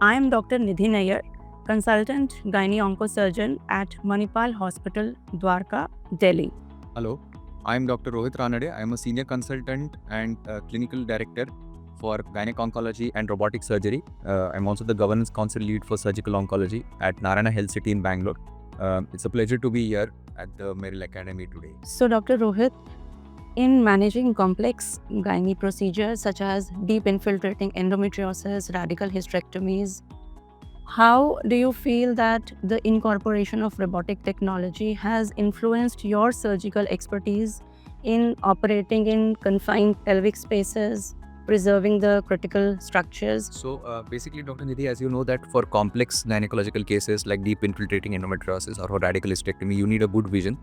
I am Dr. Nidhi Nayyar, consultant gynae surgeon at Manipal Hospital, Dwarka, Delhi. Hello, I am Dr. Rohit Ranade. I am a senior consultant and clinical director for Gynec Oncology and Robotic Surgery. I'm also the governance council lead for surgical oncology at Narayana Health City in Bangalore. It's a pleasure to be here at the Meril Academy today. So, Dr. Rohit, in managing complex gynae procedures such as deep infiltrating endometriosis, radical hysterectomies, how do you feel that the incorporation of robotic technology has influenced your surgical expertise in operating in confined pelvic spaces, preserving the critical structures? So basically, Dr. Nidhi, as you know that for complex gynecological cases like deep infiltrating endometriosis or for radical hysterectomy, you need a good vision.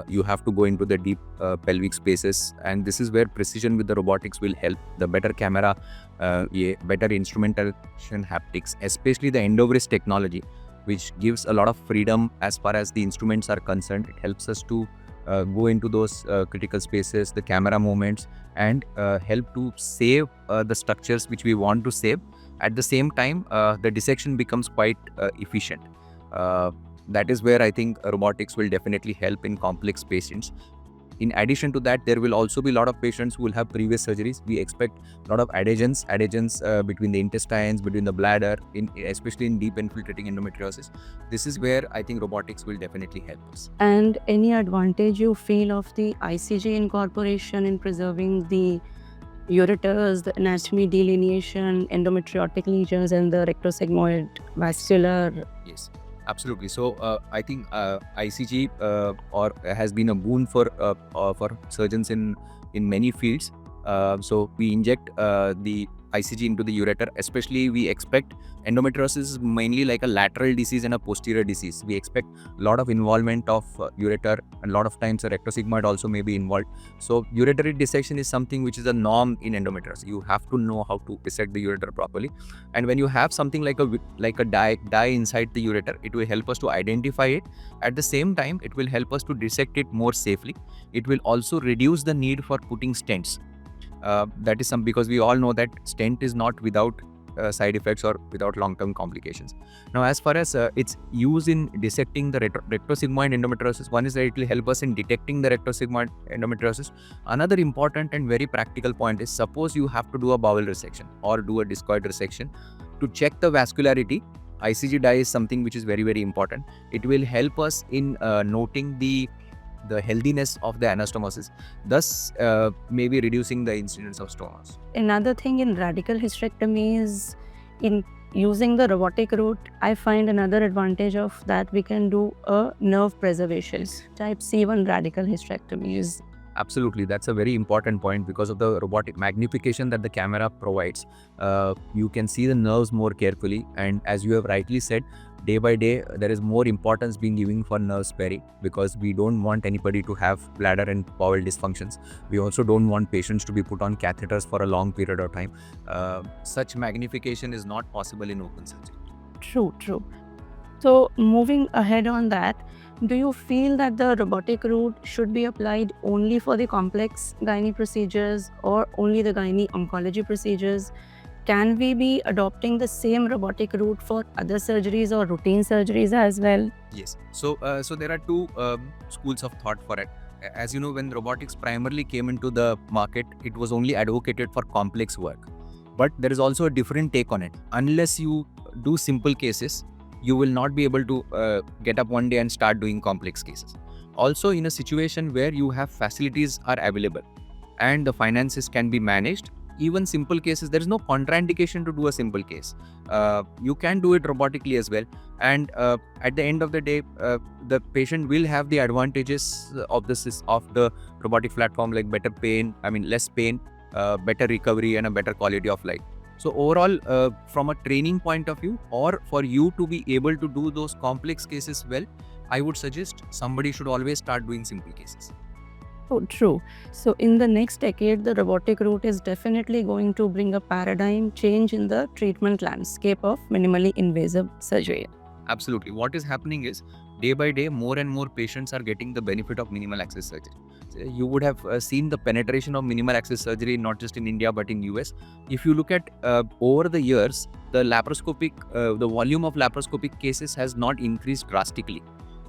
You have to go into the deep pelvic spaces, and this is where precision with the robotics will help. The better camera, better instrumentation haptics, especially the endovris technology, which gives a lot of freedom as far as the instruments are concerned. It helps us to go into those critical spaces, the camera movements, and help to save the structures which we want to save. At the same time, the dissection becomes quite efficient. That is where I think robotics will definitely help in complex patients. In addition to that, there will also be a lot of patients who will have previous surgeries. We expect a lot of adhesions between the intestines, between the bladder, especially in deep infiltrating endometriosis. This is where I think robotics will definitely help us. And any advantage you feel of the ICG incorporation in preserving the ureters, the anatomy delineation, endometriotic lesions, and the rectosigmoid vascular? Yes, absolutely. So I think ICG or has been a boon for surgeons in many fields. So we inject the ICG into the ureter. Especially, we expect endometriosis is mainly like a lateral disease and a posterior disease. We expect a lot of involvement of ureter, and a lot of times a rectosigmoid also may be involved. So ureteral dissection is something which is a norm in endometriosis. You have to know how to dissect the ureter properly. And when you have something like a dye inside the ureter, it will help us to identify it. At the same time, it will help us to dissect it more safely. It will also reduce the need for putting stents. That is because we all know that stent is not without side effects or without long-term complications. Now, as far as its use in dissecting the rectosigmoid endometriosis, one is that it will help us in detecting the rectosigmoid endometriosis. Another important and very practical point is, suppose you have to do a bowel resection or do a discoid resection to check the vascularity. ICG dye is something which is very, very important. It will help us in noting the healthiness of the anastomosis, thus maybe reducing the incidence of stomas. Another thing in radical hysterectomies, in using the robotic route, I find another advantage of that we can do a nerve preservation. Type C1 radical hysterectomies. Absolutely, that's a very important point. Because of the robotic magnification that the camera provides, you can see the nerves more carefully, and as you have rightly said, day by day there is more importance being given for nerve sparing, because we don't want anybody to have bladder and bowel dysfunctions. We also don't want patients to be put on catheters for a long period of time. Such magnification is not possible in open surgery. True. So moving ahead on that, do you feel that the robotic route should be applied only for the complex gynae procedures or only the gynae oncology procedures? Can we be adopting the same robotic route for other surgeries or routine surgeries as well? Yes. So there are two schools of thought for it. As you know, when robotics primarily came into the market, it was only advocated for complex work. But there is also a different take on it. Unless you do simple cases, you will not be able to get up one day and start doing complex cases. Also, in a situation where you have facilities are available and the finances can be managed, even simple cases, there is no contraindication to do a simple case. You can do it robotically as well. And at the end of the day, the patient will have the advantages of the robotic platform, like less pain, better recovery, and a better quality of life. So overall, from a training point of view, or for you to be able to do those complex cases well, I would suggest somebody should always start doing simple cases. Oh, true. So in the next decade, the robotic route is definitely going to bring a paradigm change in the treatment landscape of minimally invasive surgery. Absolutely. What is happening is, day by day, more and more patients are getting the benefit of minimal access surgery. So you would have seen the penetration of minimal access surgery not just in India but in US. If you look at over the years, the volume of laparoscopic cases has not increased drastically.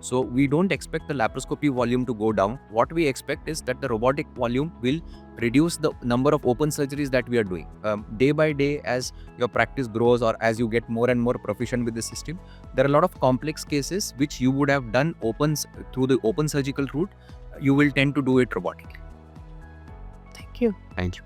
So we don't expect the laparoscopy volume to go down. What we expect is that the robotic volume will reduce the number of open surgeries that we are doing. Day by day, as your practice grows or as you get more and more proficient with the system, there are a lot of complex cases which you would have done through the open surgical route. You will tend to do it robotically. Thank you. Thank you.